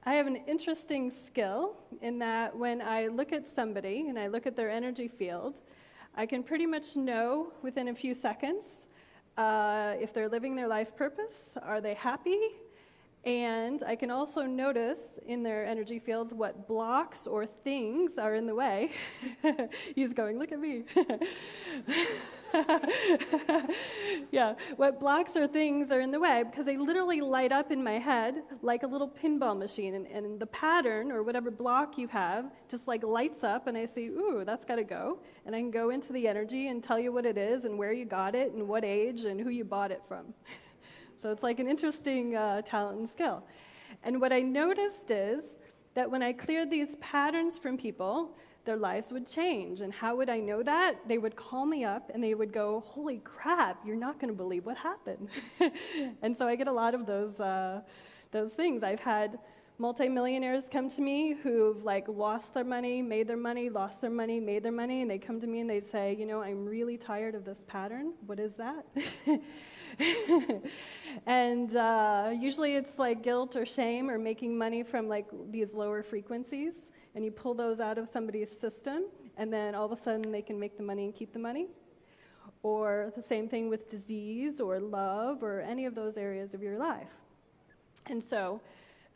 I have an interesting skill in that when I look at somebody and I look at their energy field, I can pretty much know within a few seconds if they're living their life purpose, are they happy, and I can also notice in their energy fields what blocks or things are in the way. He's going, look at me. Yeah, what blocks or things are in the way, because they literally light up in my head like a little pinball machine, and the pattern or whatever block you have just like lights up, and I see, ooh, that's got to go, and I can go into the energy and tell you what it is and where you got it and what age and who you bought it from. So it's like an interesting talent and skill. And what I noticed is that when I cleared these patterns from people, their lives would change. And how would I know that? They would call me up and they would go, holy crap, you're not going to believe what happened. And so I get a lot of those things. I've had multimillionaires come to me who've like lost their money, made their money, lost their money, made their money, and they come to me and they say, you know, I'm really tired of this pattern. What is that? And usually it's like guilt or shame or making money from like these lower frequencies, and you pull those out of somebody's system, and then all of a sudden they can make the money and keep the money. Or the same thing with disease or love or any of those areas of your life. And so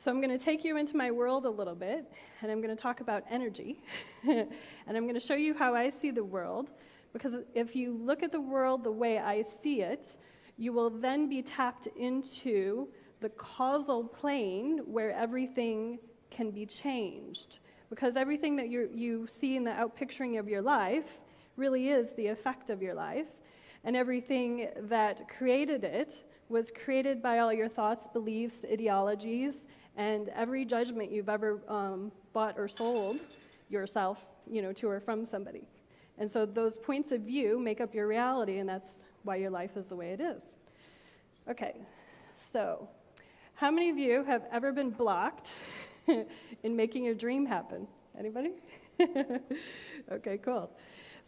I'm going to take you into my world a little bit, and I'm going to talk about energy, and I'm going to show you how I see the world, because if you look at the world the way I see it, you will then be tapped into the causal plane where everything can be changed. Because everything that you see in the outpicturing of your life really is the effect of your life, and everything that created it was created by all your thoughts, beliefs, ideologies, and every judgment you've ever bought or sold yourself, to or from somebody. And so those points of view make up your reality, and that's why your life is the way it is. Okay, so how many of you have ever been blocked in making your dream happen? Anybody? Okay, cool.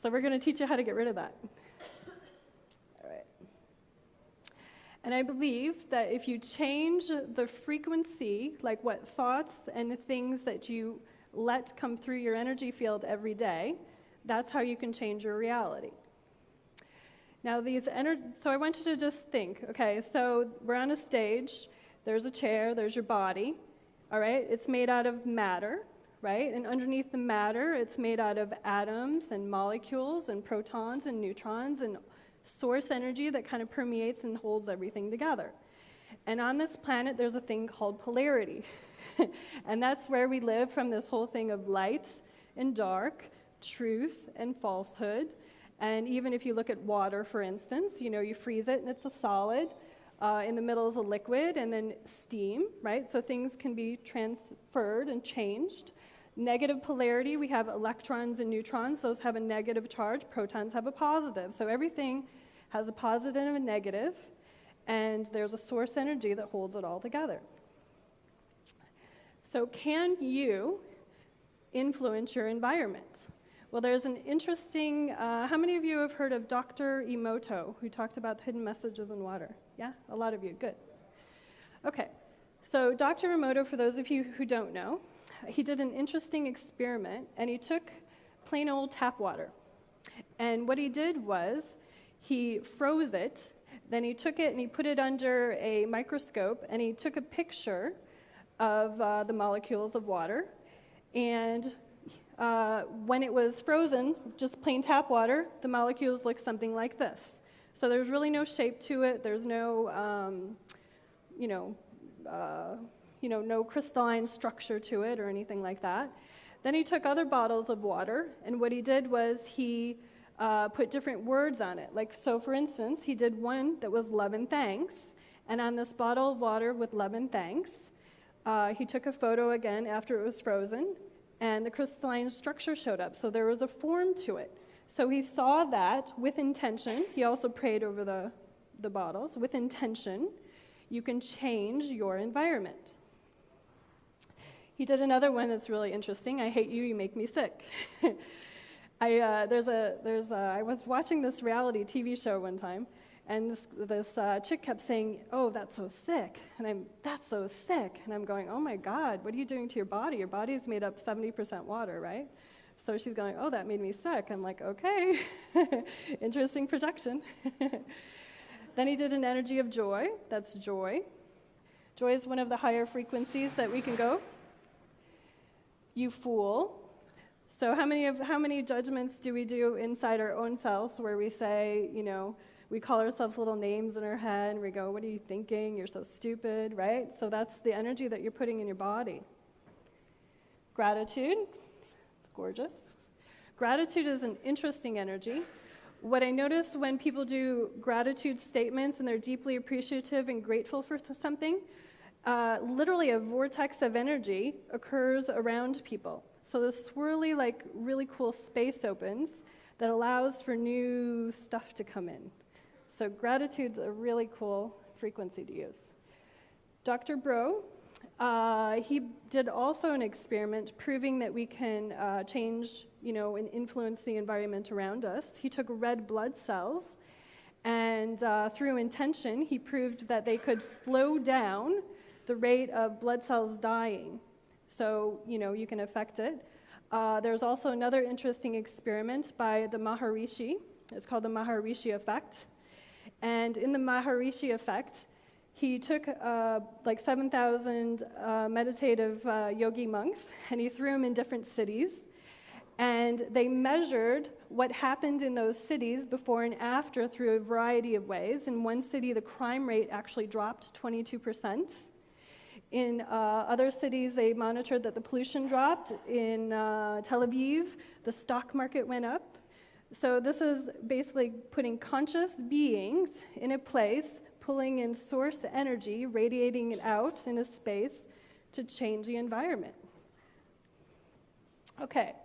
So we're going to teach you how to get rid of that. All right. And I believe that if you change the frequency, like what thoughts and things that you let come through your energy field every day, that's how you can change your reality. Now, so I want you to just think, okay, so we're on a stage, there's a chair, there's your body, all right? It's made out of matter, right? And underneath the matter, it's made out of atoms and molecules and protons and neutrons and source energy that kind of permeates and holds everything together. And on this planet, there's a thing called polarity. And that's where we live from this whole thing of light and dark, truth and falsehood. And even if you look at water, for instance, you freeze it and it's a solid. In the middle is a liquid and then steam, right? So things can be transferred and changed. Negative polarity, we have electrons and neutrons. Those have a negative charge. Protons have a positive. So everything has a positive and a negative, and there's a source energy that holds it all together. So can you influence your environment? Well, there's an interesting, how many of you have heard of Dr. Emoto, who talked about hidden messages in water? Yeah, a lot of you, good. Okay, so Dr. Emoto, for those of you who don't know, he did an interesting experiment, and he took plain old tap water. And what he did was he froze it, then he took it and he put it under a microscope, and he took a picture of the molecules of water, and when it was frozen, just plain tap water, the molecules look something like this. So there's really no shape to it. There's no, no crystalline structure to it or anything like that. Then he took other bottles of water, and what he did was he put different words on it. Like, so for instance, he did one that was love and thanks, and on this bottle of water with love and thanks, he took a photo again after it was frozen, and the crystalline structure showed up. So there was a form to it. So he saw that with intention. He also prayed over the bottles. With intention, you can change your environment. He did another one that's really interesting. I hate you, you make me sick. I was watching this reality TV show one time, and this chick kept saying, "Oh, that's so sick," and "That's so sick," and I'm going, "Oh my God, what are you doing to your body? Your body's made up 70% water, right?" So she's going, "Oh, that made me sick." I'm like, "Okay, interesting projection." Then he did an energy of joy. That's joy. Joy is one of the higher frequencies that we can go. You fool. So how many judgments do we do inside our own selves where we say, we call ourselves little names in our head and we go, "What are you thinking? You're so stupid," right? So that's the energy that you're putting in your body. Gratitude. It's gorgeous. Gratitude is an interesting energy. What I notice when people do gratitude statements and they're deeply appreciative and grateful for something, literally a vortex of energy occurs around people. So this swirly, really cool space opens that allows for new stuff to come in. So gratitude's a really cool frequency to use. Dr. Bro, he did also an experiment proving that we can change, and influence the environment around us. He took red blood cells, and through intention, he proved that they could slow down the rate of blood cells dying. So, you can affect it. There's also another interesting experiment by the Maharishi. It's called the Maharishi effect. And in the Maharishi effect, he took 7,000 meditative yogi monks, and he threw them in different cities. And they measured what happened in those cities before and after through a variety of ways. In one city, the crime rate actually dropped 22%. In other cities, they monitored that the pollution dropped. In Tel Aviv, the stock market went up. So this is basically putting conscious beings in a place, pulling in source energy, radiating it out in a space to change the environment. Okay.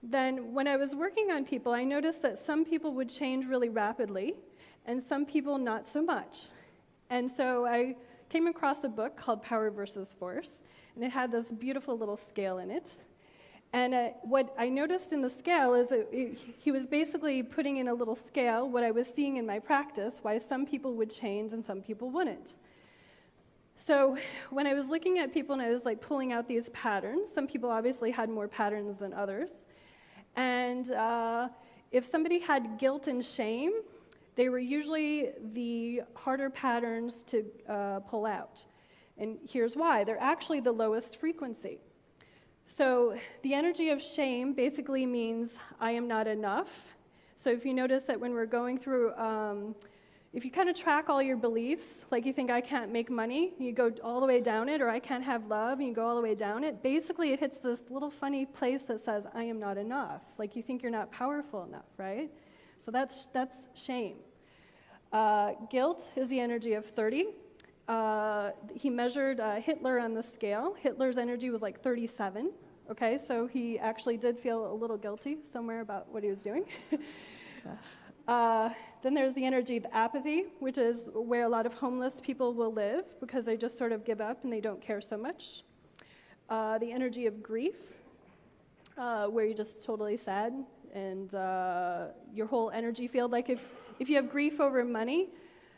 Then when I was working on people, I noticed that some people would change really rapidly, and some people not so much. And so I came across a book called Power versus Force, and it had this beautiful little scale in it. And what I noticed in the scale is that he was basically putting in a little scale what I was seeing in my practice, why some people would change and some people wouldn't. So when I was looking at people and I was pulling out these patterns, some people obviously had more patterns than others. And if somebody had guilt and shame, they were usually the harder patterns to pull out. And here's why. They're actually the lowest frequency. So the energy of shame basically means I am not enough. So if you notice that when we're going through, if you kind of track all your beliefs, like you think I can't make money, you go all the way down it, or I can't have love, and you go all the way down it, basically it hits this little funny place that says I am not enough. Like you think you're not powerful enough, right? So that's shame. Guilt is the energy of 30. He measured Hitler on the scale. Hitler's energy was 37. Okay, so he actually did feel a little guilty somewhere about what he was doing. Then there's the energy of apathy, which is where a lot of homeless people will live because they just sort of give up and they don't care so much. The energy of grief, where you're just totally sad and your whole energy field, if you have grief over money,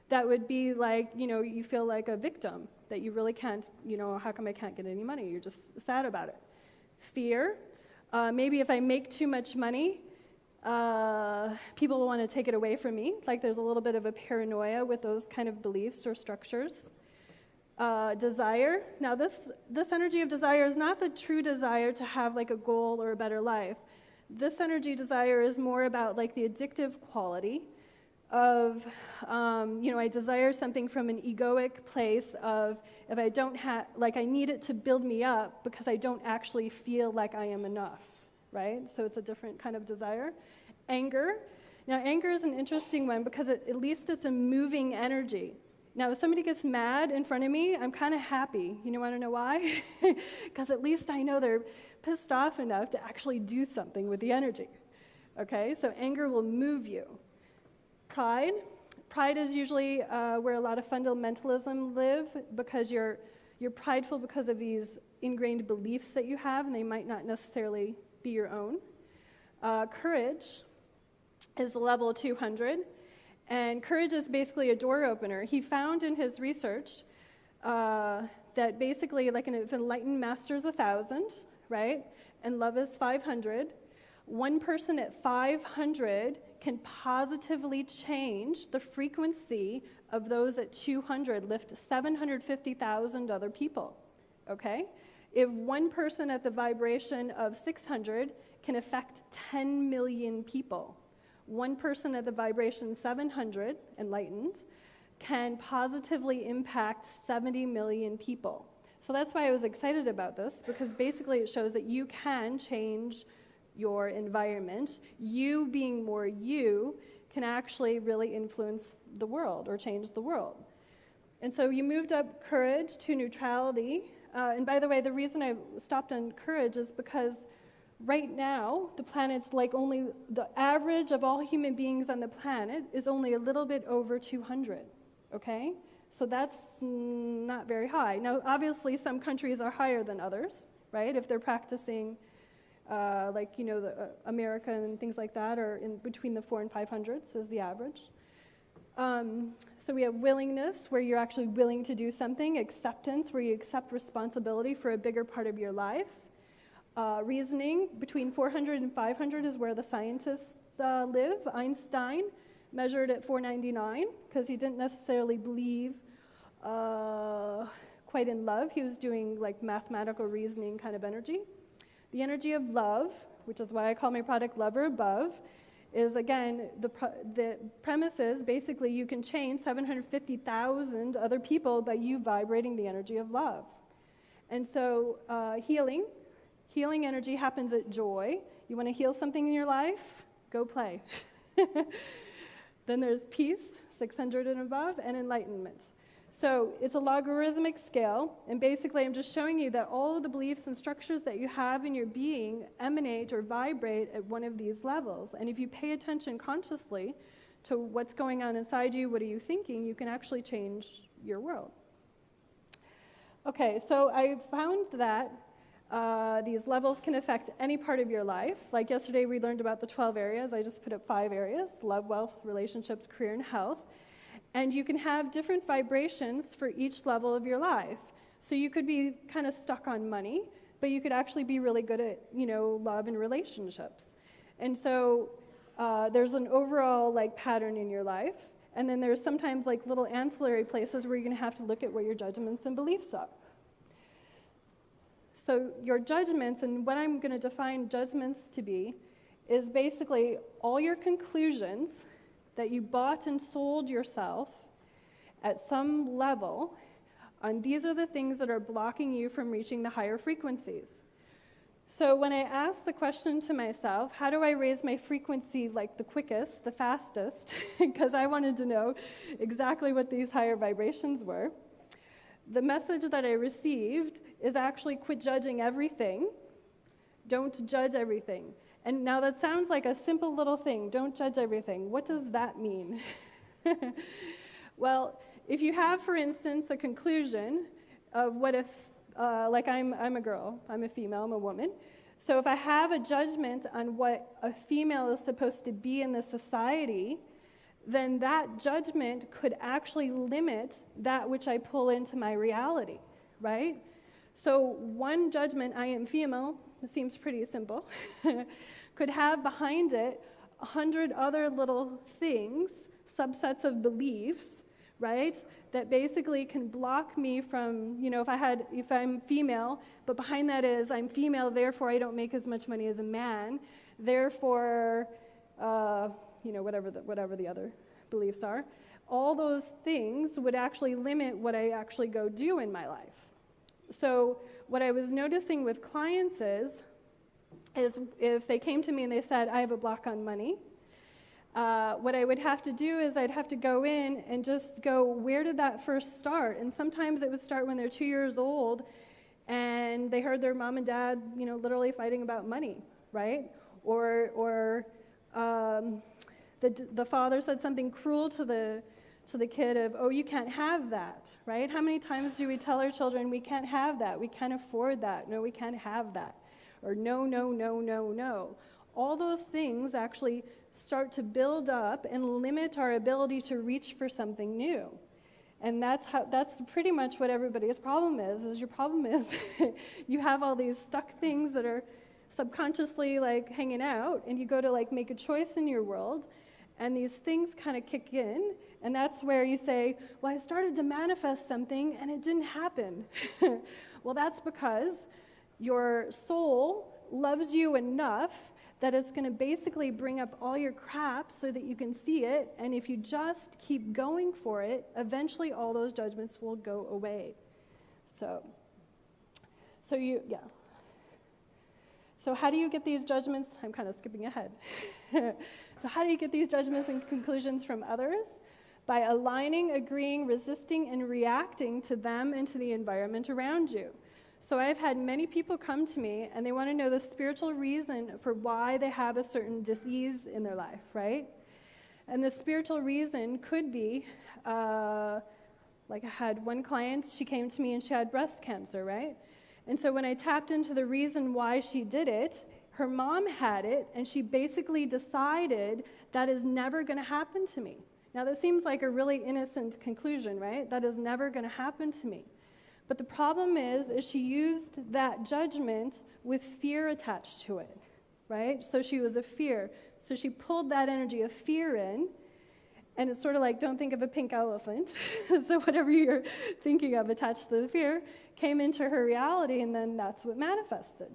that would be you feel like a victim, that you really can't, how come I can't get any money? You're just sad about it. Fear, maybe if I make too much money, people will want to take it away from me. There's a little bit of a paranoia with those kind of beliefs or structures. Desire. Now this energy of desire is not the true desire to have a goal or a better life. This energy desire is more about the addictive quality of, I desire something from an egoic place of if I don't have, I need it to build me up because I don't actually feel like I am enough, right? So it's a different kind of desire. Anger. Now, anger is an interesting one because at least it's a moving energy. Now, if somebody gets mad in front of me, I'm kind of happy. You want to know why? Because at least I know they're pissed off enough to actually do something with the energy. Okay, so anger will move you. Pride. Pride is usually where a lot of fundamentalism live because you're prideful because of these ingrained beliefs that you have, and they might not necessarily be your own. Courage is level 200, and courage is basically a door opener. He found in his research that basically, like if enlightened master is 1,000, right, and love is 500, one person at 500 can positively change the frequency of those at 200, lift 750,000 other people, okay? If one person at the vibration of 600 can affect 10 million people, one person at the vibration 700, enlightened, can positively impact 70 million people. So that's why I was excited about this, because basically it shows that you can change your environment. You being more you can actually really influence the world or change the world. And so you moved up courage to neutrality. And by the way, the reason I stopped on courage is because right now, the planet's like only, the average of all human beings on the planet is only a little bit over 200, okay? So that's not very high. Now, obviously, some countries are higher than others, right? If they're practicing, America and things like that, are in between the 400 and 500s is the average. So we have willingness, where you're actually willing to do something. Acceptance, where you accept responsibility for a bigger part of your life. Reasoning, between 400 and 500 is where the scientists live. Einstein measured at 499 because he didn't necessarily believe quite in love. He was doing like mathematical reasoning kind of energy. The energy of love, which is why I call my product Love or Above, is again, the premise is basically you can change 750,000 other people by you vibrating the energy of love. And so healing energy happens at joy. You want to heal something in your life? Go play. Then there's peace, 600 and above, and enlightenment. So it's a logarithmic scale, and basically I'm just showing you that all of the beliefs and structures that you have in your being emanate or vibrate at one of these levels. And if you pay attention consciously to what's going on inside you, what are you thinking, you can actually change your world. Okay, so I found that these levels can affect any part of your life. Like yesterday we learned about the 12 areas. I just put up 5 areas: love, wealth, relationships, career, and health. And you can have different vibrations for each level of your life. So you could be kind of stuck on money, but you could actually be really good at, love and relationships. And so there's an overall pattern in your life. And then there's sometimes little ancillary places where you're going to have to look at what your judgments and beliefs are. So your judgments, and what I'm going to define judgments to be, is basically all your conclusions that you bought and sold yourself at some level, and these are the things that are blocking you from reaching the higher frequencies. So when I asked the question to myself, how do I raise my frequency the quickest, the fastest, because I wanted to know exactly what these higher vibrations were, the message that I received is actually quit judging everything. Don't judge everything. And now that sounds like a simple little thing, don't judge everything. What does that mean? Well, if you have, for instance, a conclusion of what if, I'm a girl, I'm a female, I'm a woman. So if I have a judgment on what a female is supposed to be in the society, then that judgment could actually limit that which I pull into my reality, right? So one judgment, I am female, it seems pretty simple, could have behind it 100 other little things, subsets of beliefs, right, that basically can block me from, if I'm female, but behind that is I'm female, therefore I don't make as much money as a man, therefore, whatever the other beliefs are, all those things would actually limit what I actually go do in my life. So what I was noticing with clients is if they came to me and they said, I have a block on money, what I would have to do is I'd have to go in and just go, where did that first start? And sometimes it would start when they're 2 years old and they heard their mom and dad, literally fighting about money, right? Or the father said something cruel to the kid of, oh, you can't have that, right? How many times do we tell our children, we can't have that, we can't afford that, no, we can't have that, or no, no, no, no, no. all those things actually start to build up and limit our ability to reach for something new. And that's pretty much what everybody's problem is your problem is you have all these stuck things that are subconsciously like hanging out, and you go to like make a choice in your world, and these things kind of kick in, and that's where you say, well, I started to manifest something and it didn't happen. Well, that's because your soul loves you enough that it's going to basically bring up all your crap so that you can see it, and if you just keep going for it, eventually all those judgments will go away. So how do you get these judgments? I'm kind of skipping ahead. So how do you get these judgments and conclusions from others? By aligning, agreeing, resisting, and reacting to them and to the environment around you. So I've had many people come to me, and they want to know the spiritual reason for why they have a certain disease in their life, right? And the spiritual reason could be, like I had one client, she came to me and she had breast cancer, right? And so when I tapped into the reason why she did it, her mom had it, and she basically decided that is never going to happen to me. Now that seems like a really innocent conclusion, right? That is never going to happen to me. But the problem is she used that judgment with fear attached to it, right? So she was a fear. So she pulled that energy of fear in, and it's sort of like, don't think of a pink elephant. So whatever you're thinking of attached to the fear came into her reality, and then that's what manifested.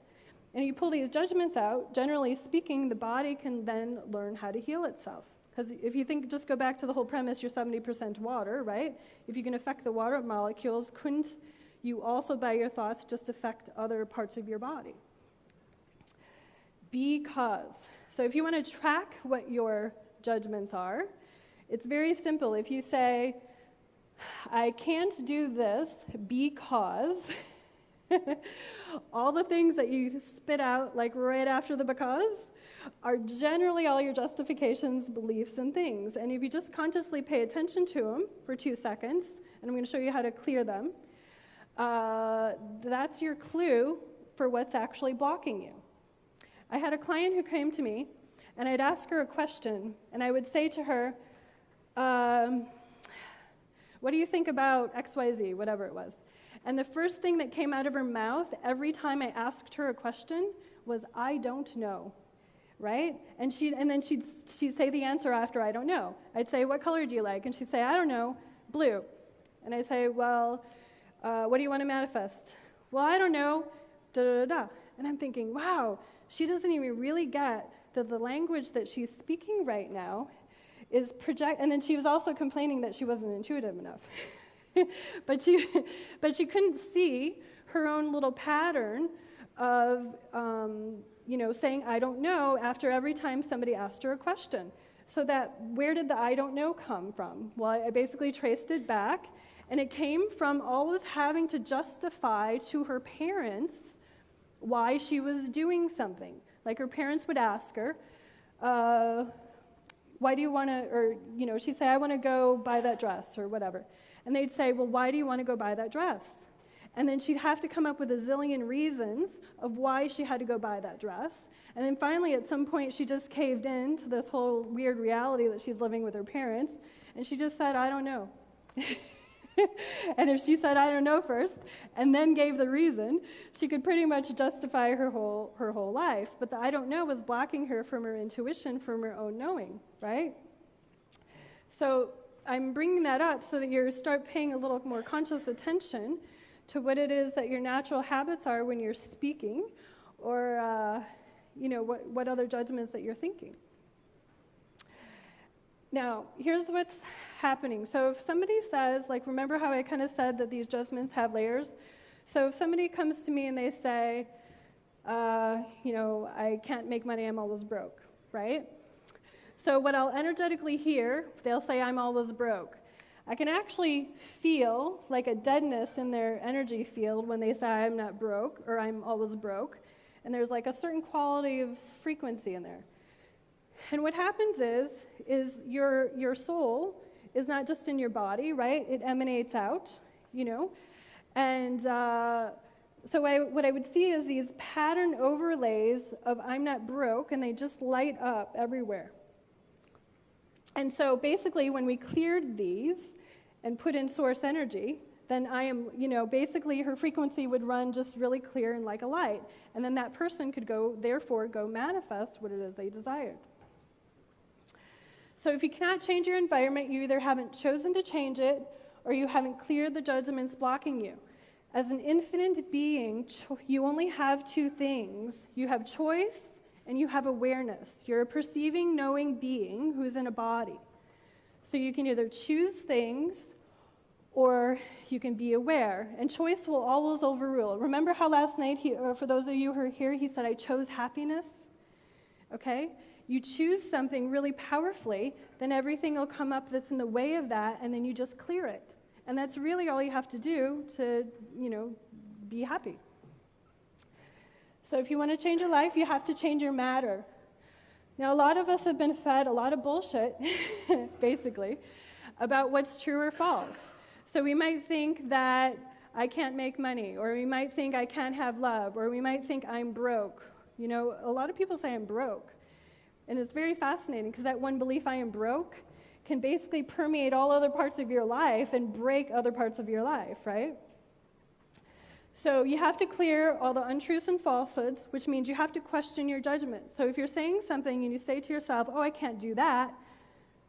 And you pull these judgments out, generally speaking, the body can then learn how to heal itself. Because if you think, just go back to the whole premise, you're 70% water, right? If you can affect the water molecules, couldn't you also, by your thoughts, just affect other parts of your body? Because. So if you want to track what your judgments are, it's very simple. If you say, I can't do this because, all the things that you spit out like right after the because are generally all your justifications, beliefs, and things. And if you just consciously pay attention to them for 2 seconds, and I'm going to show you how to clear them, that's your clue for what's actually blocking you. I had a client who came to me, and I'd ask her a question, and I would say to her, what do you think about XYZ, whatever it was? And the first thing that came out of her mouth every time I asked her a question was, I don't know, right? And then she'd say the answer after, I don't know. I'd say, what color do you like? And she'd say, I don't know, blue. And I'd say, well, what do you want to manifest? Well, I don't know, da-da-da-da. And I'm thinking, wow, she doesn't even really get that the language that she's speaking right now is and then she was also complaining that she wasn't intuitive enough. but she couldn't see her own little pattern of, saying, I don't know, after every time somebody asked her a question. So where did the I don't know come from? Well, I basically traced it back, and it came from always having to justify to her parents why she was doing something. Like her parents would ask her, why do you want to, or, she'd say, I want to go buy that dress or whatever. And they'd say, well, why do you want to go buy that dress? And then she'd have to come up with a zillion reasons of why she had to go buy that dress. And then finally, at some point, she just caved in to this whole weird reality that she's living with her parents, and she just said, I don't know. And if she said, I don't know first, and then gave the reason, she could pretty much justify her whole life. But the I don't know was blocking her from her intuition, from her own knowing, right? So I'm bringing that up so that you start paying a little more conscious attention to what it is that your natural habits are when you're speaking, or what other judgments that you're thinking. Now, here's what's happening. So if somebody says, remember how I kind of said that these judgments have layers? So if somebody comes to me and they say, I can't make money, I'm always broke, right? So what I'll energetically hear, they'll say, I'm always broke. I can actually feel like a deadness in their energy field when they say, I'm not broke, or I'm always broke. And there's like a certain quality of frequency in there. And what happens is your soul is not just in your body, right? It emanates out, And So what I would see is these pattern overlays of I'm not broke, and they just light up everywhere. And so basically, when we cleared these and put in source energy, then I am, basically her frequency would run just really clear and like a light. And then that person could therefore go manifest what it is they desired. So if you cannot change your environment, you either haven't chosen to change it or you haven't cleared the judgments blocking you. As an infinite being, you only have two things. You have choice and you have awareness. You're a perceiving, knowing being who's in a body. So you can either choose things or you can be aware. And choice will always overrule. Remember how last night, for those of you who are here, he said, I chose happiness? Okay? You choose something really powerfully, then everything will come up that's in the way of that, and then you just clear it. And that's really all you have to do to, be happy. So if you want to change your life, you have to change your matter. Now, a lot of us have been fed a lot of bullshit, basically, about what's true or false. So we might think that I can't make money, or we might think I can't have love, or we might think I'm broke. A lot of people say I'm broke. And it's very fascinating because that one belief, I am broke, can basically permeate all other parts of your life and break other parts of your life, right? So you have to clear all the untruths and falsehoods, which means you have to question your judgment. So if you're saying something and you say to yourself, oh, I can't do that,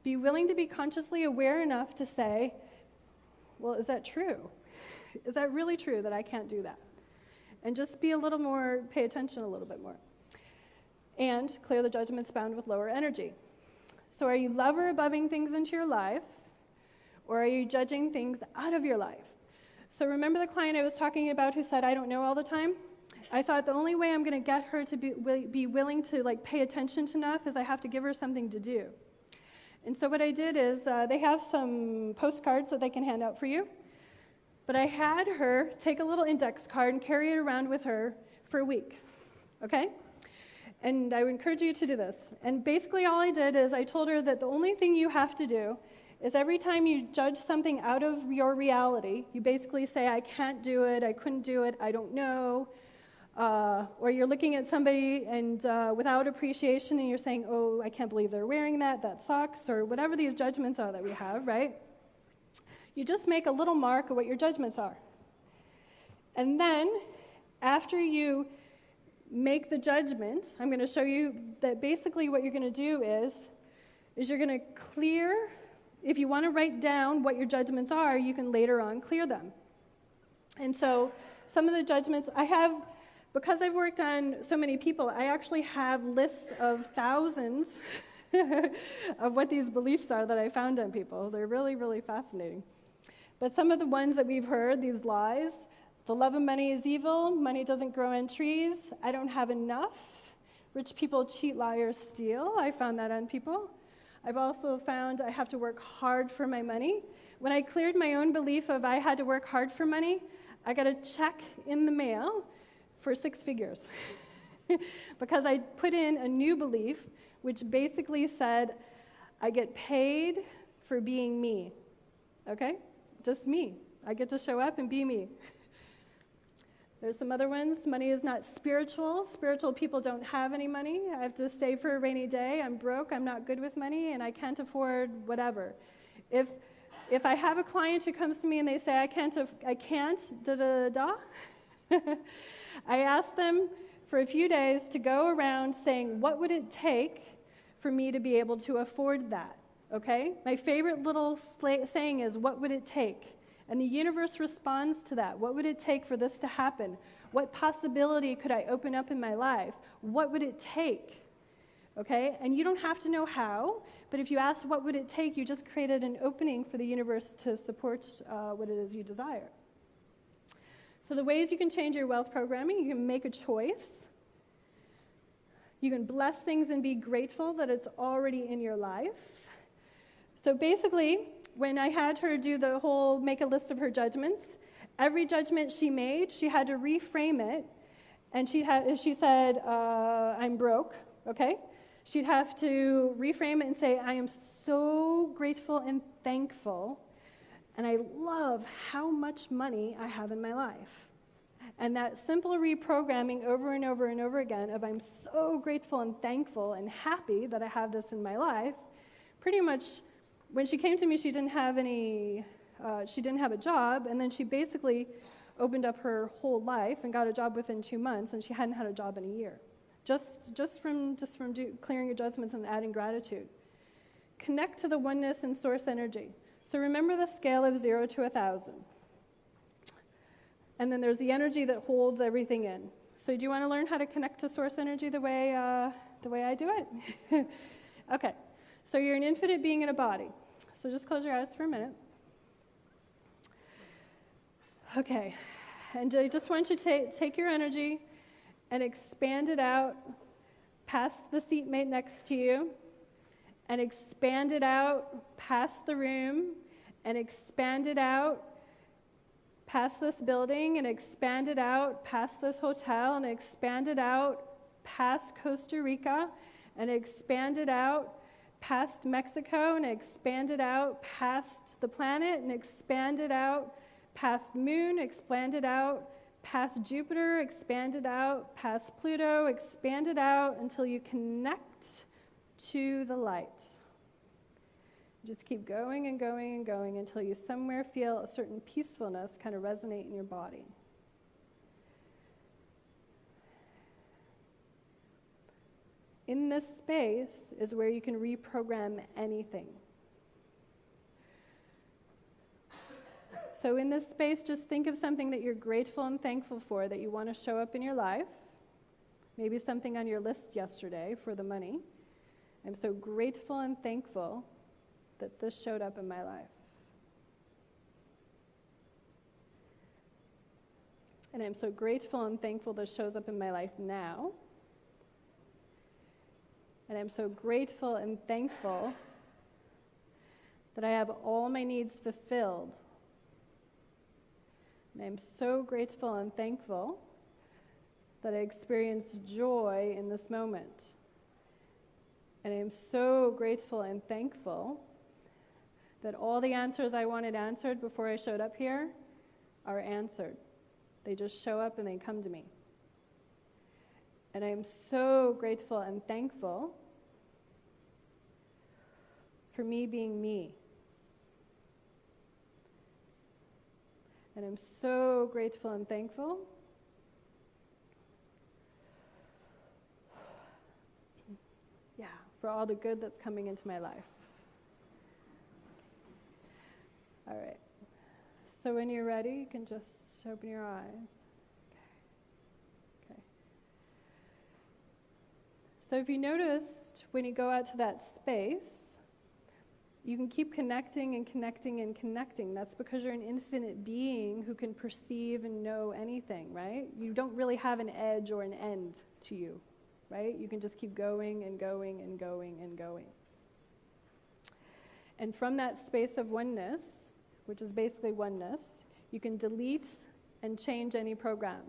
be willing to be consciously aware enough to say, well, is that true? Is that really true that I can't do that? And just be a little more, pay attention a little bit more. And clear the judgments bound with lower energy. So are you lover aboveing things into your life, or are you judging things out of your life? So remember the client I was talking about who said, I don't know all the time? I thought the only way I'm going to get her to be willing to pay attention enough is I have to give her something to do. And so what I did is they have some postcards that they can hand out for you. But I had her take a little index card and carry it around with her for a week. Okay? And I would encourage you to do this. And basically all I did is I told her that the only thing you have to do is every time you judge something out of your reality, you basically say, I can't do it, I couldn't do it, I don't know. Or you're looking at somebody and without appreciation and you're saying, oh, I can't believe they're wearing that sucks, or whatever these judgments are that we have, right? You just make a little mark of what your judgments are. And then, after you make the judgment, I'm going to show you that basically what you're going to do is you're going to clear. If you want to write down what your judgments are, you can later on clear them. And so some of the judgments I have, because I've worked on so many people, I actually have lists of thousands of what these beliefs are that I found on people. They're really, really fascinating. But some of the ones that we've heard, these lies, the love of money is evil, money doesn't grow on trees, I don't have enough, rich people cheat, lie, or steal. I found that on people. I've also found I have to work hard for my money. When I cleared my own belief of I had to work hard for money, I got a check in the mail for 6 figures. Because I put in a new belief, which basically said, I get paid for being me. Okay? Just me. I get to show up and be me. There's some other ones. Money is not spiritual. Spiritual people don't have any money. I have to save for a rainy day. I'm broke. I'm not good with money, and I can't afford whatever. If I have a client who comes to me and they say, I can't, da-da-da, I ask them for a few days to go around saying, what would it take for me to be able to afford that? Okay? My favorite little saying is, what would it take? And the universe responds to that. What would it take for this to happen? What possibility could I open up in my life? What would it take? Okay? And you don't have to know how, but if you ask what would it take, you just created an opening for the universe to support what it is you desire. So the ways you can change your wealth programming, you can make a choice. You can bless things and be grateful that it's already in your life. So basically, when I had her do the whole make a list of her judgments, every judgment she made, she had to reframe it. And she said, I'm broke, okay? She'd have to reframe it and say, I am so grateful and thankful, and I love how much money I have in my life. And that simple reprogramming over and over and over again of I'm so grateful and thankful and happy that I have this in my life, pretty much when she came to me, she didn't have a job, and then she basically opened up her whole life and got a job within 2 months, and she hadn't had a job in a year, just from clearing your judgments and adding gratitude. Connect to the oneness and source energy. So remember the scale of 0 to 1,000. And then there's the energy that holds everything in. So do you want to learn how to connect to source energy the way I do it? Okay. So you're an infinite being in a body. So just close your eyes for a minute. Okay. And I just want you to take your energy and expand it out past the seatmate next to you, and expand it out past the room, and expand it out past this building, and expand it out past this hotel, and expand it out past Costa Rica, and expand it out past Mexico, and expand it out past the planet, and expand it out past Moon, expand it out past Jupiter, expand it out past Pluto, expand it out until you connect to the light. Just keep going and going and going until you somewhere feel a certain peacefulness kind of resonate in your body. In this space is where you can reprogram anything. So in this space, just think of something that you're grateful and thankful for that you want to show up in your life. Maybe something on your list yesterday for the money. I'm so grateful and thankful that this showed up in my life. And I'm so grateful and thankful this shows up in my life now. And I'm so grateful and thankful that I have all my needs fulfilled. And I'm so grateful and thankful that I experienced joy in this moment. And I am so grateful and thankful that all the answers I wanted answered before I showed up here are answered. They just show up and they come to me. And I am so grateful and thankful for me being me. And I'm so grateful and thankful for all the good that's coming into my life. All right. So when you're ready, you can just open your eyes. Okay. So if you noticed, when you go out to that space, you can keep connecting and connecting and connecting. That's because you're an infinite being who can perceive and know anything, right? You don't really have an edge or an end to you, right? You can just keep going and going and going and going. And from that space of oneness, which is basically oneness, you can delete and change any program.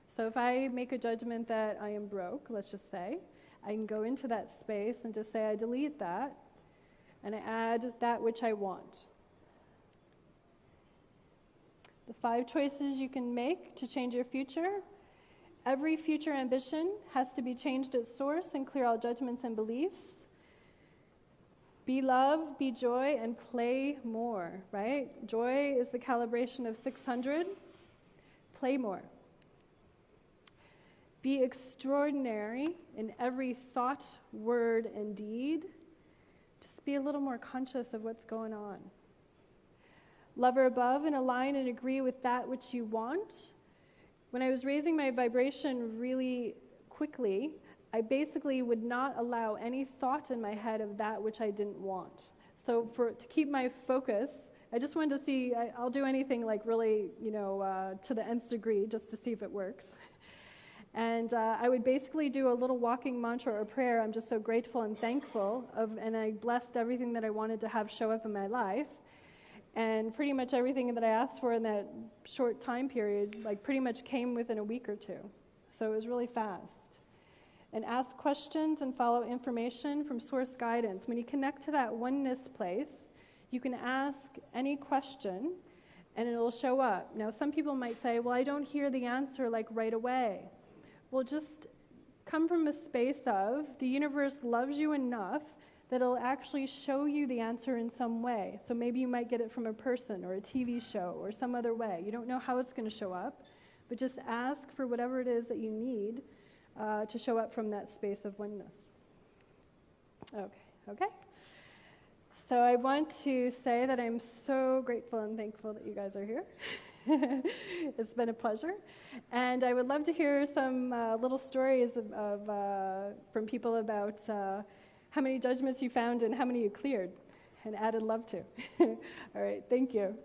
So if I make a judgment that I am broke, let's just say, I can go into that space and just say I delete that, and I add that which I want. The 5 choices you can make to change your future. Every future ambition has to be changed at source and clear all judgments and beliefs. Be love, be joy, and play more, right? Joy is the calibration of 600. Play more. Be extraordinary in every thought, word, and deed. Just be a little more conscious of what's going on. Lover above and align and agree with that which you want. When I was raising my vibration really quickly, I basically would not allow any thought in my head of that which I didn't want. So to keep my focus, I just wanted to see, I'll do anything like really, to the nth degree just to see if it works. And I would basically do a little walking mantra or prayer. I'm just so grateful and thankful and I blessed everything that I wanted to have show up in my life. And pretty much everything that I asked for in that short time period, pretty much came within a week or two. So it was really fast. And ask questions and follow information from source guidance. When you connect to that oneness place, you can ask any question, and it'll show up. Now, some people might say, well, I don't hear the answer like right away. Well, just come from a space of the universe loves you enough that it'll actually show you the answer in some way. So maybe you might get it from a person or a TV show or some other way. You don't know how it's going to show up, but just ask for whatever it is that you need to show up from that space of oneness. Okay. So I want to say that I'm so grateful and thankful that you guys are here. It's been a pleasure. And I would love to hear some little stories from people about how many judgments you found and how many you cleared and added love to. All right, thank you.